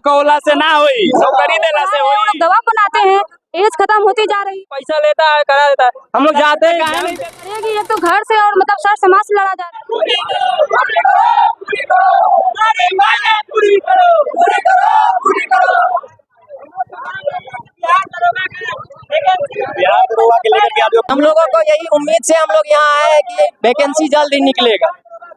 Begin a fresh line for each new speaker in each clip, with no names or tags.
कौला से ना होई, नौकरी देला से होई।
दवा बनाते हैं, एज खत्म होती जा रही,
पैसा लेता है, करा देता है। हम लोग जाते हैं
करेगी एक तो घर से और मतलब सर समाज से लड़ा जा
हम लोगों को यही उम्मीद से हम लोग यहाँ आए हैं कि वैकेंसी जल्द ही निकलेगा।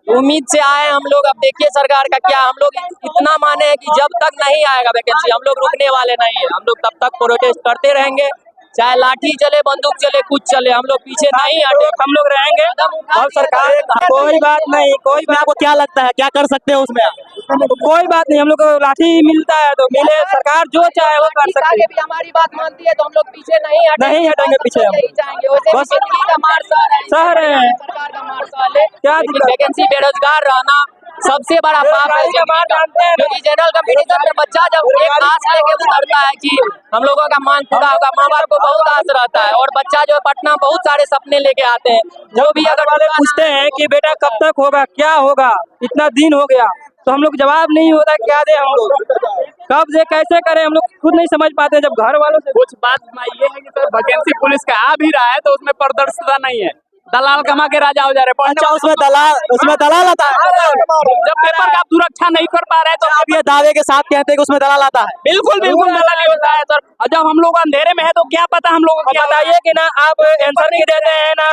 उम्मीद से आए हम लोग। अब देखिए सरकार का क्या, हम लोग इतना माने हैं कि जब तक नहीं आएगा वैकेंसी हम लोग रुकने वाले नहीं है। हम लोग तब तक प्रोटेस्ट करते रहेंगे, चाहे लाठी चले, बंदूक चले, कुछ चले, हम लोग पीछे नहीं हटे।
हम लोग रहेंगे और सरकार कोई बात नहीं, कोई बात।
आपको क्या लगता है क्या कर सकते हैं उसमें?
कोई बात नहीं, हम लोग को लाठी मिलता है तो मिले, सरकार जो चाहे वो कर सकती है।
भी हमारी बात मानती है तो हम लोग पीछे नहीं
हटेंगे पीछे, हम
यही जाएंगे। बस का मार्शल
शहर है,
सरकार का मार्शल है।
क्या
वैकेंसी बेरोजगार रहना सबसे बड़ा पाप है। क्योंकि जनरल कंपटीशन में बच्चा जब एक आस लेके उतरता है कि हम लोगों का मांग पूरा होगा, माँ बाप को बहुत आस रहता है। और बच्चा जो पटना बहुत सारे सपने लेके आते हैं, जो भी अगर
वाले पूछते हैं कि बेटा कब तक होगा, क्या होगा, इतना दिन हो गया, तो हम लोग जवाब नहीं होता क्या दे, हम लोग कब दे, कैसे करें, हम लोग खुद नहीं समझ पाते। जब घर वालों से
कुछ बात ये है कि सर वैकेंसी पुलिस का आ भी रहा है तो उसमें पारदर्शिता नहीं है, दलाल कमा के राजा हो जा रहे हैं।
अच्छा उसमें दलाल आता है।
जब पेपर का सुरक्षा नहीं कर पा रहे तो
आप ये दावे के साथ कहते हैं कि उसमें दलाल आता है?
बिल्कुल दलाली होता है सर। और जब हम लोग अंधेरे में है तो क्या पता हम लोग क्या
बताइए कि ना आप आंसर की देते हैं, ना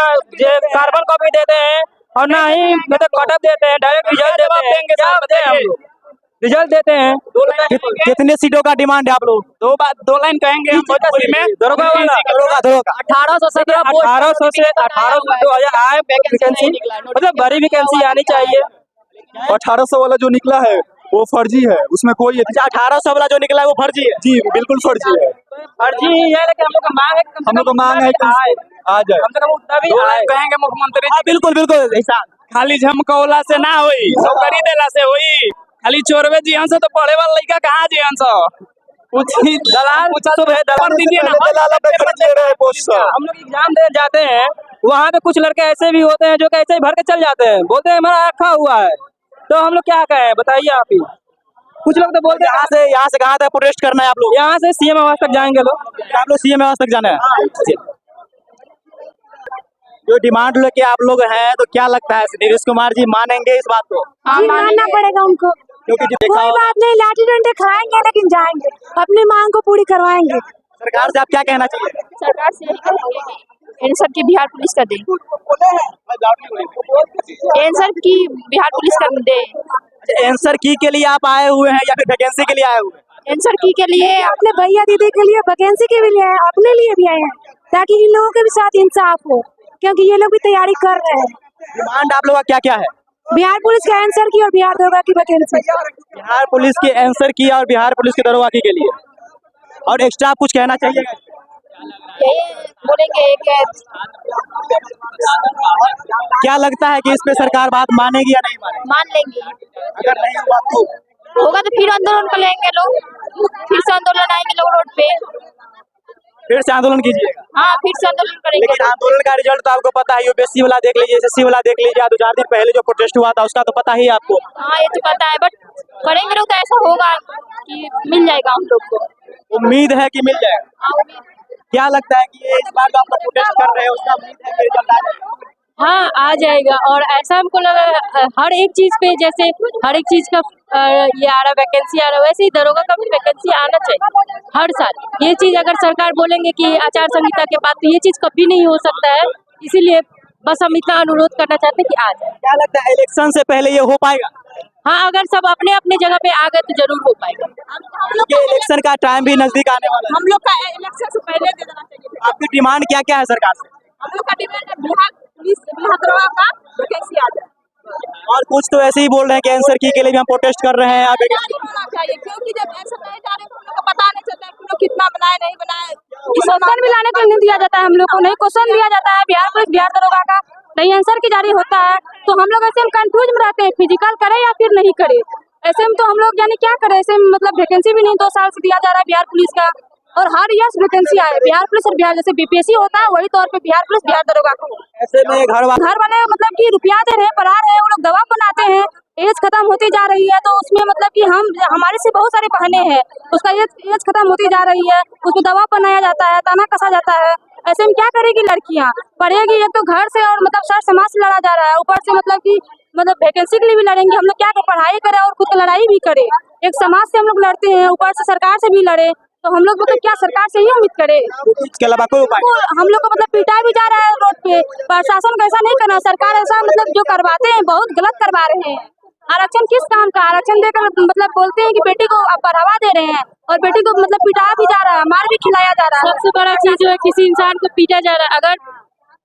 कार्बन कॉपी देते हैं, और ना ही मतलब कटअप देते हैं, डायरेक्ट रिजल्ट देते हैं। क्या बताएं हम लोग, रिजल्ट देते हैं।
कितने सीटों का डिमांड है आप लोग?
दो लाइन कहेंगे हम भोजपुरी में।
दरोगा
1817
1800 से 1800 2000 आए वैकेंसी, मतलब बड़ी वैकेंसी आनी चाहिए।
1800 वाला जो निकला है वो फर्जी है, उसमें कोई
1800 वाला जो निकला है वो फर्जी है?
जी बिल्कुल फर्जी है।
फर्जी है, लेकिन हम लोग का मांग है,
हम लोग का मांग है कि आ जाए।
कम से कम उतना भी
दो
आए।
लाइन कहेंगे मुख्यमंत्री जी।
बिल्कुल
खाली झमकौला से ना होई, नौकरी देला से होई। खाली चोरवे जी हंस तो पढ़े वाला लड़का कहाँ जी हंस
दलाल सब है, दलाल
दीजिए ना।
हम लोग एग्जाम देने जाते हैं, वहाँ पे कुछ लड़के ऐसे भी होते हैं जो ऐसे ही भर के चल जाते हैं, बोलते हैं हमारा रखा हुआ है, तो हम लोग क्या कहें बताइए आप ही। कुछ लोग तो बोलते हैं
यहाँ से कहाँ तक प्रोटेस्ट करना है आप लोग?
यहाँ से सीएम आवास तक जाएंगे लोग।
आप लोग सीएम आवास तक जाना है? जो डिमांड लेके आप लोग हैं तो क्या लगता है नीतीश कुमार जी मानेंगे इस बात को?
मानना पड़ेगा उनको।
क्योंकि जो देखा
कोई बात नहीं, लाठी डंडे खाएंगे लेकिन जाएंगे, अपनी मांग को पूरी करवाएंगे।
सरकार से आप क्या कहना चाहिए?
सरकार से यही कहेंगे आंसर की बिहार पुलिस का दे, आंसर की बिहार पुलिस का दे।
आंसर की के लिए आप आए हुए हैं या फिर वैकेंसी के लिए आए हुए हैं?
आंसर की के लिए, अपने भैया दीदी के लिए, वैकेंसी के भी लिए आए, अपने लिए भी आए हैं, ताकि इन लोगों के भी साथ इंसाफ हो, क्योंकि ये लोग भी तैयारी कर रहे हैं।
डिमांड आप लोग का क्या क्या है?
बिहार पुलिस के आंसर की और बिहार दरोगा की वैकेंसी।
बिहार पुलिस की आंसर की और बिहार पुलिस की दरोगा की के लिए। और एक्स्ट्रा कुछ कहना चाहिए?
बोलेंगे
क्या लगता है कि इस पे सरकार बात मानेगी या नहीं मानेगी?
मान लेंगे,
अगर नहीं हुआ तो
होगा तो फिर आंदोलन करेंगे लोग, फिर से आंदोलन आएंगे लोग रोड पे,
फिर से आंदोलन कीजिएगा?
हाँ फिर से आंदोलन करेंगे।
लेकिन आंदोलन का रिजल्ट तो आपको पता ही, यूपीएससी वाला देख लीजिए, एसएससी वाला देख लीजिए, 2-4 दिन पहले जो प्रोटेस्ट हुआ था उसका तो पता ही है आपको।
हाँ ये तो पता है, बट करेंगे लोग तो ऐसा होगा कि मिल जाएगा हम लोग को।
उम्मीद है कि मिल जाएगा। क्या लगता है कि ये इस बार जो आप लोग प्रोटेस्ट कर रहे हैं उसका उम्मीद है कि रिजल्ट आ जाएगा?
हाँ आ जाएगा, और ऐसा हमको लगा हर एक चीज पे, जैसे हर एक चीज का ये आ रहा वैकेंसी आ रहा, वैसे ही दरोगा का भी वैकेंसी आना चाहिए हर साल। ये चीज अगर सरकार बोलेंगे कि आचार संहिता के बाद, तो ये चीज कभी नहीं हो सकता है। इसीलिए बस हम इतना अनुरोध करना चाहते हैं कि आ जाए।
क्या लगता है इलेक्शन से पहले ये हो पाएगा?
हाँ अगर सब अपने अपने जगह पे आ गए तो जरूर हो पाएगा।
ये इलेक्शन का टाइम भी नजदीक आने वाला है।
हम लोग का इलेक्शन से पहले दे देना चाहिए।
आपकी डिमांड क्या क्या है सरकार से?
हम लोग का डिमांड है बिहार पुलिस, बिहार दरोगा का वैकेंसी आ जाए।
और कुछ तो ऐसे ही बोल रहे हैं कि आंसर की के लिए भी हम प्रोटेस्ट कर रहे हैं। आप
होना चाहिए, क्योंकि जब आंसर नहीं जा रहे तो हम लोग को पता नहीं चलता है कि लोग कितना बनाए नहीं बनाए। क्वेश्चन भी लाने को नहीं दिया जाता है, हम लोग को नहीं क्वेश्चन दिया जाता है बिहार पुलिस, बिहार दरोगा का नहीं आंसर की जारी होता है, तो हम लोग ऐसे में कंफ्यूज में रहते हैं, फिजिकल करे या फिर नहीं करे। ऐसे में तो हम लोग यानी क्या करें, ऐसे में मतलब वैकेंसी भी नहीं 2 साल से दिया जा रहा है बिहार पुलिस का, और हर ईयर वैकेंसी आए बिहार पुलिस और बिहार, जैसे बीपीएससी होता है वही तौर पे बिहार पुलिस बिहार दरोगा को।
ऐसे में घर
वाले मतलब कि रुपया दे रहे हैं, पढ़ा रहे हैं, वो लोग दवा बनाते हैं, एज खत्म होती जा रही है, तो उसमें मतलब कि हमारे से बहुत सारे बहनें हैं, उसका एज खत्म होती जा रही है, उसको दबाव बनाया जाता है, ताना कसा जाता है। ऐसे में क्या करेगी लड़कियां? पढ़ेगी एक तो घर से, और मतलब सर समाज से लड़ा जा रहा है, ऊपर से मतलब वैकेंसी के लिए भी लड़ेंगे हम लोग। क्या करें, पढ़ाई करें और खुद लड़ाई भी करें। एक समाज से हम लोग लड़ते हैं, ऊपर से सरकार से भी लड़े, तो हम लोग मतलब क्या सरकार से ही उम्मीद करें?
इसके अलावा कोई उपाय?
हम लोग को मतलब पिटाई भी जा रहा है रोड पे। प्रशासन को ऐसा नहीं करना, सरकार ऐसा मतलब जो करवाते हैं बहुत गलत करवा रहे हैं। आरक्षण किस काम का? आरक्षण देकर मतलब बोलते हैं कि बेटी को आप बढ़ावा दे रहे हैं, और बेटी को मतलब पिटाया भी जा रहा है, मार भी खिलाया जा रहा है।
सबसे बड़ा चीज जो है किसी इंसान को पीटा जा रहा है। अगर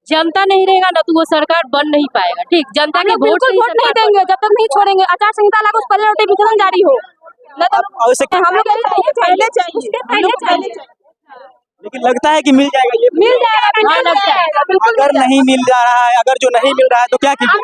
जनता नहीं रहेगा ना तो वो सरकार बन नहीं पाएगा। ठीक, जनता के वोट
बिल्कुल वोट नहीं देंगे जब तक नहीं छोड़ेंगे आचार संहिता लागू, उस पर नोटिफिकेशन जारी हो। न तो हम लोग पहले चाहिए।
लेकिन लगता है कि मिल जाएगा, ये
मिल जाएगा,
हाँ, लगता है।
बिल्कुल
अगर नहीं मिल जा रहा है, अगर जो नहीं मिल रहा है तो क्या कीजिए?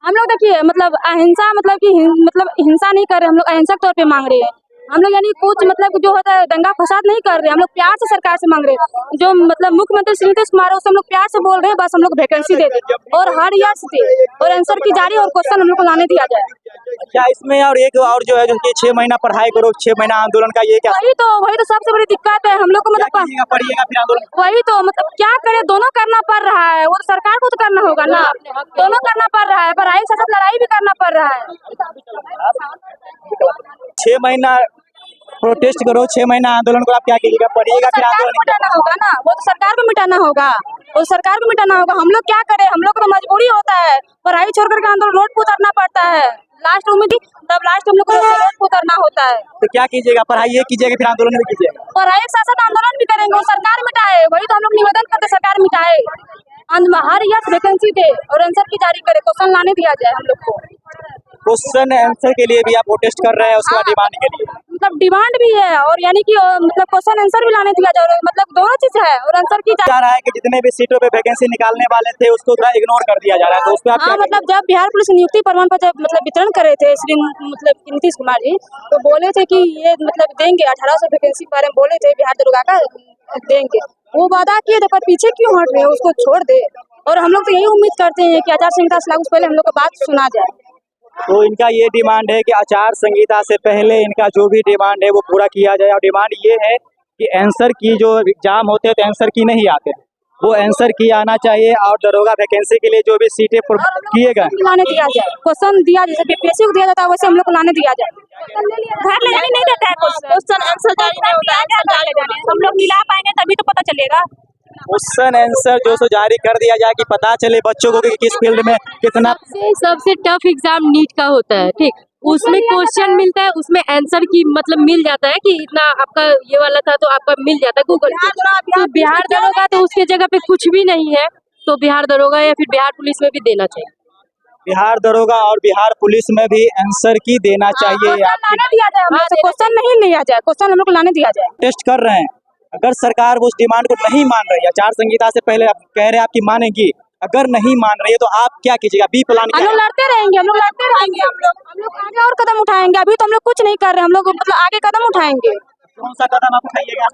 हम लोग देखिए मतलब अहिंसा मतलब हिंसा नहीं कर रहे, हम लोग अहिंसक तौर पे मांग रहे हैं। हम लोग यानी कुछ मतलब जो होता है दंगा फसाद नहीं कर रहे, हम लोग प्यार से सरकार से मांग रहे हैं। जो मतलब मुख्यमंत्री श्री नीतीश कुमार है उससे हम लोग प्यार से बोल रहे हैं, बस हम लोग वैकेंसी दे दें और हर ईयर से और आंसर की जारी और क्वेश्चन हम लोग को लाने दिया जाए।
क्या इसमें और एक और जो है जो 6 महीना पढ़ाई करो, 6 महीना आंदोलन का, ये क्या
वही तो सबसे बड़ी दिक्कत है हम लोग को। मतलब
पढ़िएगा फिर आंदोलन?
वही तो मतलब क्या करे, दोनों करना पड़ रहा है। वो तो सरकार को तो करना होगा ना, दोनों करना पड़ रहा है, पढ़ाई के साथ लड़ाई भी करना पड़ रहा है।
6 महीना प्रोटेस्ट करो, 6 महीना आंदोलन को आप क्या कीजिएगा? पढ़िएगा फिर
सरकार
आंदोलन?
को मिटाना होगा ना, वो तो सरकार को मिटाना होगा, वो सरकार को मिटाना होगा। हम लोग क्या करें, हम लोग को तो मजबूरी होता है, पढ़ाई छोड़ करके आंदोलन रोड पर उतरना पड़ता है। लास्ट उम्मीद तब लास्ट हम लोग को रोड पर उतरना होता है।
तो क्या कीजिएगा? पढ़ाई ये कीजिएगा फिर आंदोलन भी कीजिएगा?
पढ़ाई के साथ साथ आंदोलन भी करेंगे, वो सरकार मिटाए। वही तो हम लोग निवेदन करते, सरकार मिटाए, हर ईयर वैकेंसी दे और आंसर की जारी करे, क्वेश्चन लाने दिया जाए हम लोग को।
क्वेश्चन आंसर के लिए भी आप प्रोटेस्ट कर रहे हैं, उसके बाद डिमांड के लिए?
मतलब डिमांड भी है और यानी कि मतलब क्वेश्चन आंसर भी लाने दिया जाए, मतलब दोनों चीज है और आंसर की
जा रहा है कि जितने भी सीटों पे वैकेंसी निकालने वाले थे उसको थोड़ा इग्नोर कर दिया जा रहा है, तो उस पर आप क्या
मतलब जब बिहार पुलिस नियुक्ति प्रमाण पत्र मतलब वितरण कर रहे थे श्री मतलब नीतीश कुमार जी, तो बोले थे कि ये मतलब देंगे 1800 वैकेंसी के बारे में बोले थे, बिहार दरोगा का देंगे, वो वादा किए थे, पर पीछे क्यों हट रहे हैं, उसको छोड़ दे। और हम लोग तो यही उम्मीद करते हैं कि आचार संहिता से लागू पहले हम लोग को बात सुना जाए।
तो इनका ये डिमांड है कि आचार संहिता से पहले इनका जो भी डिमांड है वो पूरा किया जाए। और डिमांड ये है कि आंसर की जो एग्जाम होते हैं तो आंसर की नहीं आते, वो आंसर की आना चाहिए। और दरोगा वैकेंसी के लिए जो भी सीटें किए गए
लाने दिया जाए, क्वेश्चन दिया जैसे बीपीएससी को दिया जाता है वैसे हम लोग को लाने दिया जाए। घर ले जाने नहीं देता है, क्वेश्चन आंसर जारी नहीं होता है, हम लोग मिला पाएंगे तभी तो पता चलेगा।
क्वेश्चन आंसर जो सो जारी कर दिया जाए कि पता चले बच्चों को कि किस फील्ड में कितना।
सबसे टफ एग्जाम नीट का होता है, ठीक, उसमें क्वेश्चन मिलता है, उसमें आंसर की मतलब मिल जाता है कि इतना आपका ये वाला था तो आपका मिल जाता है गूगल पे। तो बिहार दरोगा तो उसके जगह पे कुछ भी नहीं है, तो बिहार दरोगा या फिर बिहार पुलिस में भी देना चाहिए।
बिहार दरोगा और बिहार पुलिस में भी आंसर की देना चाहिए।
लाने दिया जाए, हम लोग से क्वेश्चन नहीं लिया जाए, क्वेश्चन हम लोग को लाने दिया जाए।
टेस्ट कर रहे हैं, अगर सरकार उस डिमांड को नहीं मान रही है, आचार संहिता से पहले आप कह रहे हैं आपकी मानेगी, अगर नहीं मान रही है तो आप क्या कीजिएगा? बी प्लान
हम लोग लड़ते रहेंगे, हम लोग आगे और कदम उठाएंगे। अभी तो हम लोग कुछ नहीं कर रहे, हम लोग मतलब आगे कदम उठाएंगे।
कौन सा कदम आप उठाइएगा?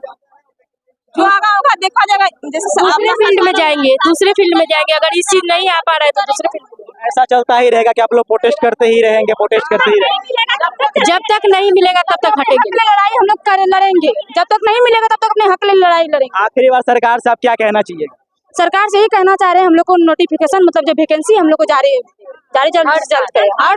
जो आगा होगा देखा जाएगा, जैसे
दूसरे फील्ड में जाएंगे, दूसरे फील्ड में जाएंगे। अगर इस चीज नहीं आ पा रहा है तो दूसरे फील्ड में।
ऐसा चलता ही रहेगा कि आप लोग प्रोटेस्ट करते ही रहेंगे, प्रोटेस्ट करते ही रहेंगे?
जब तक नहीं मिलेगा तब तक हटेंगे।
लड़ाई हम लोग लड़ेंगे, जब तक नहीं मिलेगा तब तक अपने हक के लिए लड़ाई लड़ेंगे।
आखिरी बार सरकार से आप क्या कहना चाहिए?
सरकार से यही कहना चाह रहे हैं, हम लोग को नोटिफिकेशन मतलब जो वैकेंसी हम लोग को जारी जल्द करें। हर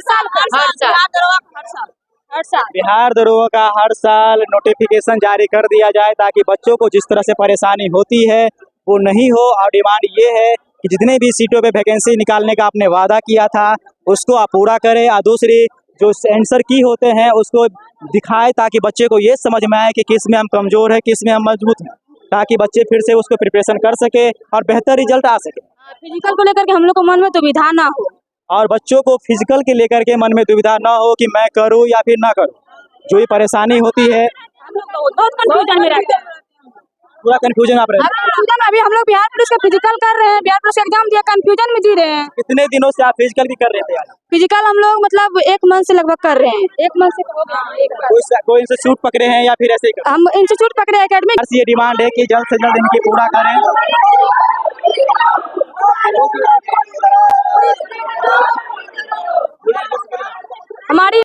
साल
बिहार दरोगा का हर साल नोटिफिकेशन जारी कर दिया जाए ताकि बच्चों को जिस तरह से परेशानी होती है वो नहीं हो। और डिमांड ये है कि जितने भी सीटों पे वैकेंसी निकालने का आपने वादा किया था उसको आप पूरा करें, और दूसरी जो आंसर की होते हैं उसको दिखाए ताकि बच्चे को ये समझ में आए कि किस में हम कमजोर है, किस में हम मजबूत हैं, ताकि बच्चे फिर से उसको प्रिपरेशन कर सके और बेहतर रिजल्ट आ सके।
फिजिकल को लेकर के हम लोग को मन में दुविधा ना हो,
और बच्चों को फिजिकल के लेकर के मन में दुविधा ना हो कि मैं करूं या फिर ना करूं। जो भी परेशानी होती है
हम लोग बहुत कंफ्यूजन में रहते हैं।
पूरा कंफ्यूजन आप रहे हैं।
कंफ्यूजन अभी हम लोग बिहार पुलिस का फिजिकल कर रहे हैं, बिहार पुलिस का एग्जाम दिया, कंफ्यूजन में जी रहे हैं।
कितने दिनों से आप फिजिकल भी कर रहे थे यार?
फिजिकल हम लोग मतलब 1 मंथ से लगभग कर रहे हैं, 1 मंथ से हो गया।
कोई इंस्टीट्यूट पकड़े हैं या फिर ऐसे ही
हम इंस्टीट्यूट पकड़े एकेडमी।
ये डिमांड है कि जल्द से जल्द इनकी पूरा करें।
हमारी